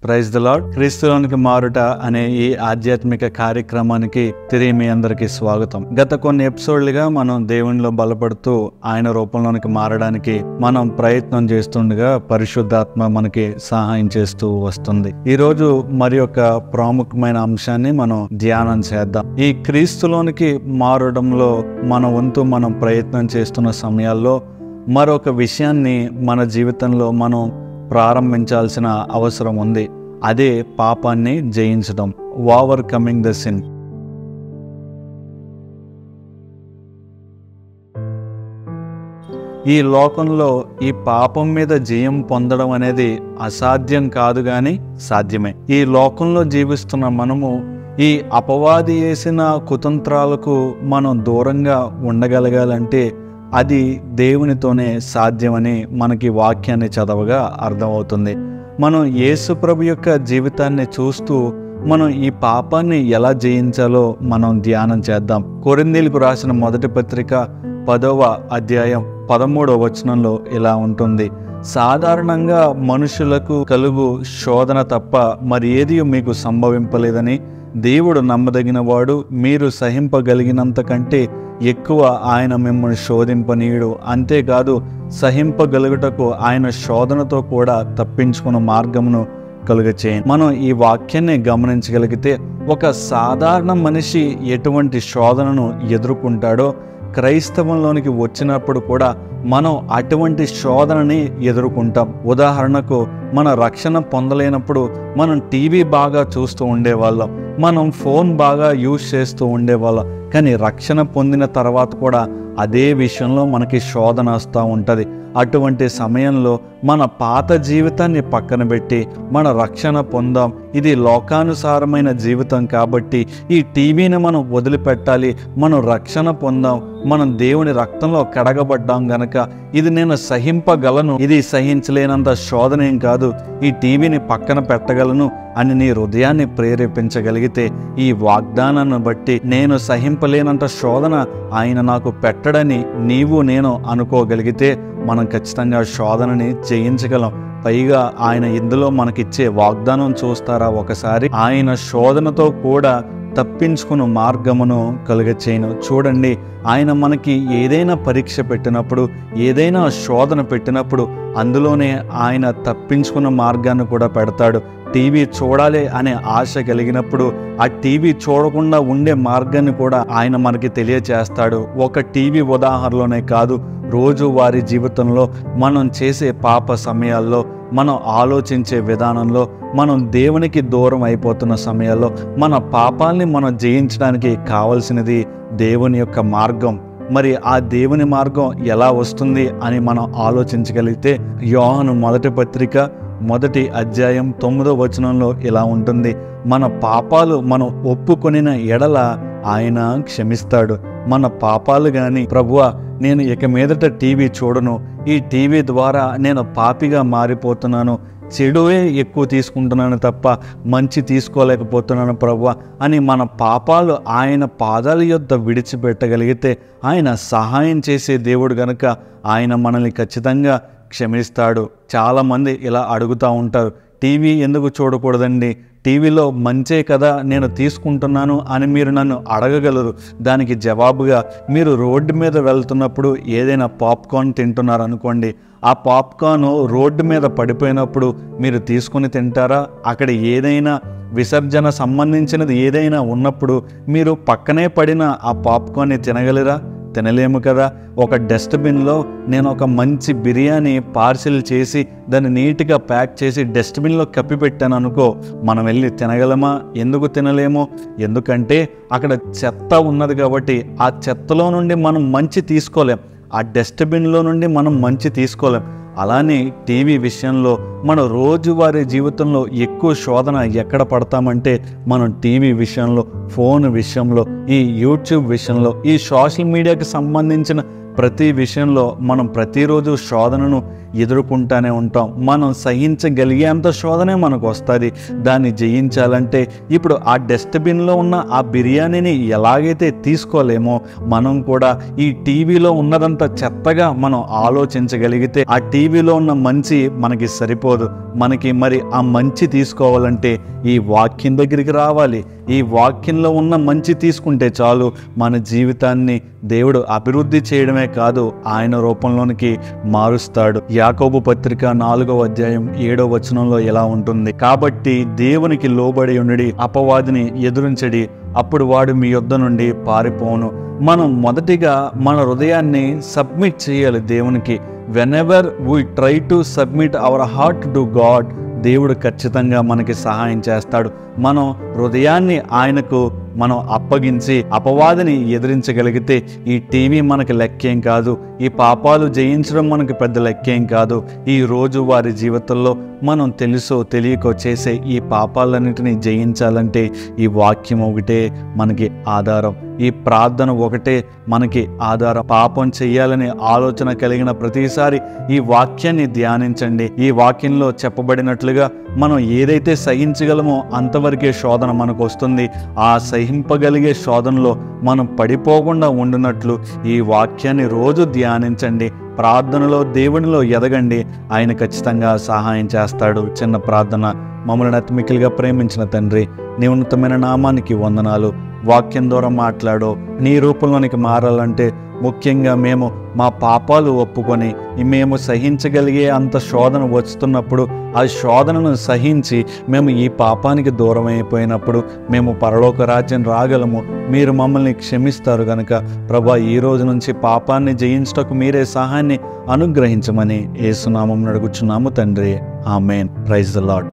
Praise the lord. క్రీస్తులోనికి మారుట అనే ఈ ఆధ్యాత్మిక కార్యక్రమానికి తిరిగి మీ అందరికీ స్వాగతం. గత కొన్ని ఎపిసోడ్లుగా మనం దేవునిలో బలపడుతూ ఆయన రూపంలోనికి మారడానికి మనం ప్రయత్నం చేస్తుండగా పరిశుద్ధాత్మ మనకి సహాయం చేస్తూ వస్తుంది. ఈ రోజు మరి ఒక ప్రాముఖ్యమైన అంశాన్ని మనం ధ్యానం చేద్దాం. ఈ క్రీస్తులోనికి మారడంలో మన వంతు మనం ప్రయత్నం చేస్తున్న సమయాల్లో మరొక విషయాన్ని మన జీవితంలో మనం ప్రారంభించాల్సిన అవసరం ఉంది. అదే పాపాన్ని జయించడం, ఓవర్కమింగ్ ద సిన్. ఈ లోకంలో ఈ పాపం మీద జయం పొందడం అనేది అసాధ్యం కాదు గాని సాధ్యమే. ఈ లోకంలో జీవిస్తున్న మనము ఈ అపవాది వేసిన కుతంత్రాలకు మనం దూరంగా ఉండగలగాలంటే అది దేవునితోనే సాధ్యమని మనకి వాక్యాన్ని చదవగా అర్థమవుతుంది. మనం యేసు ప్రభు యొక్క జీవితాన్ని చూస్తూ మనం ఈ పాపాన్ని ఎలా జయించాలో మనం ధ్యానం చేద్దాం. కొరింథీయులకు రాసిన మొదటి పత్రిక 10వ అధ్యాయం 13వ వచనంలో ఇలా ఉంటుంది: సాధారణంగా మనుషులకు కలుగు శోధన తప్ప మరి ఏది మీకు సంభవింపలేదని దేవుడు నమ్మదగిన వాడు, మీరు సహింపగలిగినంత కంటే ఎక్కువ ఆయన మిమ్మల్ని శోధింపనీయుడు. అంతేకాదు, సహింపగలుగుటకు ఆయన శోధనతో కూడా తప్పించుకున్న మార్గమును కలుగచేయండి. మనం ఈ వాక్యాన్ని గమనించగలిగితే ఒక సాధారణ మనిషి ఎటువంటి శోధనను ఎదుర్కొంటాడో క్రైస్తవంలోనికి వచ్చినప్పుడు కూడా మనం అటువంటి శోధనని ఎదుర్కొంటాం. ఉదాహరణకు, మన రక్షణ పొందలేనప్పుడు మనం టీవీ బాగా చూస్తూ ఉండేవాళ్ళం, మనం ఫోన్ బాగా యూజ్ చేస్తూ ఉండేవాళ్ళం. కానీ రక్షణ పొందిన తర్వాత కూడా అదే విషయంలో మనకి శోధన వస్తూ ఉంటుంది. అటువంటి సమయంలో మన పాత జీవితాన్ని పక్కన పెట్టి మన రక్షణ పొందాం. ఇది లోకానుసారమైన జీవితం కాబట్టి ఈ టీవీని మనం వదిలిపెట్టాలి, మనం రక్షణ పొందాం, మనం దేవుని రక్తంలో కడగబడ్డాం గనక ఇది నేను సహింపగలను, ఇది సహించలేనంత శోధన ఏం కాదు, ఈ టీవీని పక్కన పెట్టగలను అని నీ హృదయాన్ని ప్రేరేపించగలిగితే ఈ వాగ్దానాన్ని బట్టి నేను సహింపలేనంత శోధన ఆయన నాకు పెట్టడని నీవు నేను అనుకోగలిగితే మనం ఖచ్చితంగా శోధనని జయించగలం. పైగా ఆయన ఇందులో మనకిచ్చే వాగ్దానం చూస్తారా ఒకసారి, ఆయన శోధనతో కూడా తప్పించుకున్న మార్గమును కలుగచేయను. చూడండి, ఆయన మనకి ఏదైనా పరీక్ష పెట్టినప్పుడు, ఏదైనా శోధన పెట్టినప్పుడు అందులోనే ఆయన తప్పించుకున్న మార్గాన్ని కూడా పెడతాడు. టీవీ చూడాలి అనే ఆశ కలిగినప్పుడు ఆ టీవీ చూడకుండా ఉండే మార్గాన్ని కూడా ఆయన మనకి తెలియచేస్తాడు. ఒక టీవీ ఉదాహరణలోనే కాదు, రోజు వారి జీవితంలో మనం చేసే పాప సమయాల్లో, మనం ఆలోచించే విధానంలో, మనం దేవునికి దూరం అయిపోతున్న సమయాల్లో మన పాపాల్ని మనం జయించడానికి కావలసినది దేవుని యొక్క మార్గం. మరి ఆ దేవుని మార్గం ఎలా వస్తుంది అని మనం ఆలోచించగలిగితే యోహాను మొదటి పత్రిక 1వ అధ్యాయం 9వ వచనంలో ఇలా ఉంటుంది: మన పాపాలు మనం ఒప్పుకొనిన ఎడల ఆయన క్షమిస్తాడు. మన పాపాలు కానీ, ప్రభువా నేను ఇక మీదట టీవీ చూడను, ఈ టీవీ ద్వారా నేను పాపిగా మారిపోతున్నాను, చెడువే ఎక్కువ తీసుకుంటున్నాను తప్ప మంచి తీసుకోలేకపోతున్నాను ప్రభువా అని మన పాపాలు ఆయన పాదాల యొద్ద విడిచిపెట్టగలిగితే ఆయన సహాయం చేసే దేవుడు గనుక ఆయన మనల్ని ఖచ్చితంగా క్షమిస్తాడు. చాలామంది ఇలా అడుగుతూ ఉంటారు, టీవీ ఎందుకు చూడకూడదండి, టీవీలో మంచే కదా నేను తీసుకుంటున్నాను అని మీరు నన్ను అడగగలరు. దానికి జవాబుగా, మీరు రోడ్డు మీద వెళ్తున్నప్పుడు ఏదైనా పాప్కార్న్ తింటున్నారు అనుకోండి, ఆ పాప్కార్న్ రోడ్డు మీద పడిపోయినప్పుడు మీరు తీసుకుని తింటారా? అక్కడ ఏదైనా విసర్జన సంబంధించినది ఏదైనా ఉన్నప్పుడు మీరు పక్కనే పడిన ఆ పాప్కార్న్ని తినగలరా? తినలేము కదా. ఒక డస్ట్బిన్లో నేను ఒక మంచి బిర్యానీ పార్సిల్ చేసి దాన్ని నీట్గా ప్యాక్ చేసి డస్ట్బిన్లో కప్పి పెట్టాను అనుకో, మనం వెళ్ళి తినగలమా? ఎందుకు తినలేము? ఎందుకంటే అక్కడ చెత్త ఉన్నది కాబట్టి ఆ చెత్తలో నుండి మనం మంచి తీసుకోలేం, ఆ డస్ట్బిన్లో నుండి మనం మంచి తీసుకోలేం. అలానే టీవీ విషయంలో మన రోజువారీ జీవితంలో ఎక్కువ శోధన ఎక్కడ పడతామంటే మనం టీవీ విషయంలో, ఫోన్ విషయంలో, ఈ యూట్యూబ్ విషయంలో, ఈ సోషల్ మీడియాకి సంబంధించిన ప్రతి విషయంలో మనం ప్రతిరోజు శోధనను ఎదుర్కొంటూనే ఉంటాం. మనం సహించగలిగేంత శోధనే మనకు వస్తుంది. దాన్ని జయించాలంటే ఇప్పుడు ఆ డస్ట్బిన్లో ఉన్న ఆ బిర్యానీని ఎలాగైతే తీసుకోలేమో, మనం కూడా ఈ టీవీలో ఉన్నదంతా చెత్తగా మనం ఆలోచించగలిగితే ఆ టీవీలో ఉన్న మంచి మనకి సరిపోదు. మనకి మరి ఆ మంచి తీసుకోవాలంటే ఈ వాక్యం దగ్గరికి రావాలి. ఈ వాక్యంలో ఉన్న మంచి తీసుకుంటే చాలు. మన జీవితాన్ని దేవుడు అభివృద్ధి చేయడమే కాదు, ఆయన రూపంలోనికి మారుస్తాడు. యాకోబు పత్రిక 4వ అధ్యాయం 7వ వచనంలో ఎలా ఉంటుంది, కాబట్టి దేవునికి లోబడి ఉండి అపవాదిని ఎదురించడి, అప్పుడు వాడు మీ యొద్ద నుండి పారిపోను. మనం మొదటిగా మన హృదయాన్ని సబ్మిట్ చేయాలి దేవునికి. Whenever we try to submit our heart to God, దేవుడు ఖచ్చితంగా మనకి సహాయం చేస్తాడు. మనం హృదయాన్ని ఆయనకు మనం అప్పగించి అపవాదిని ఎదిరించగలిగితే ఈ టీవీ మనకి లెక్కేం కాదు, ఈ పాపాలు జయించడం మనకి పెద్ద లెక్కేం కాదు. ఈ రోజు వారి జీవితంలో మనం తెలుసో తెలియకో చేసే ఈ పాపాలన్నింటినీ జయించాలంటే ఈ వాక్యం ఒకటే మనకి ఆధారం, ఈ ప్రార్థన ఒకటే మనకి ఆధారం. పాపం చెయ్యాలనే ఆలోచన కలిగిన ప్రతిసారి ఈ వాక్యాన్ని ధ్యానించండి. ఈ వాక్యంలో చెప్పబడినట్లుగా మనం ఏదైతే సహించగలమో అంతవరకే శోధన మనకు వస్తుంది. ఆ సహింపగలిగే శోధనలో మనం పడిపోకుండా ఉండునట్లు ఈ వాక్యాన్ని రోజు ధ్యానించండి. ప్రార్థనలో దేవునిలో ఎదగండి. ఆయన ఖచ్చితంగా సహాయం చేస్తాడు. చిన్న ప్రార్థన. మమ్మల్ని అతిమికిలిగా ప్రేమించిన తండ్రి, నీ ఉన్నతమైన నామానికి వందనాలు. వాక్యం ద్వారా మాట్లాడో, నీ రూపంలోనికి మారాలంటే ముఖ్యంగా మేము మా పాపాలు ఒప్పుకొని మేము సహించగలిగే అంత శోధన వస్తున్నప్పుడు ఆ శోధనను సహించి మేము ఈ పాపానికి దూరం అయిపోయినప్పుడు మేము పరలోక రాజ్యం రాగలము. మీరు మమ్మల్ని క్షమిస్తారు గనుక ప్రభా, ఈ రోజు నుంచి పాపాన్ని జయించటకు మీరే సహాయాన్ని అనుగ్రహించమని యేసు నామమున అడుగుచున్నాము తండ్రి. ఆమేన్. Praise the lord.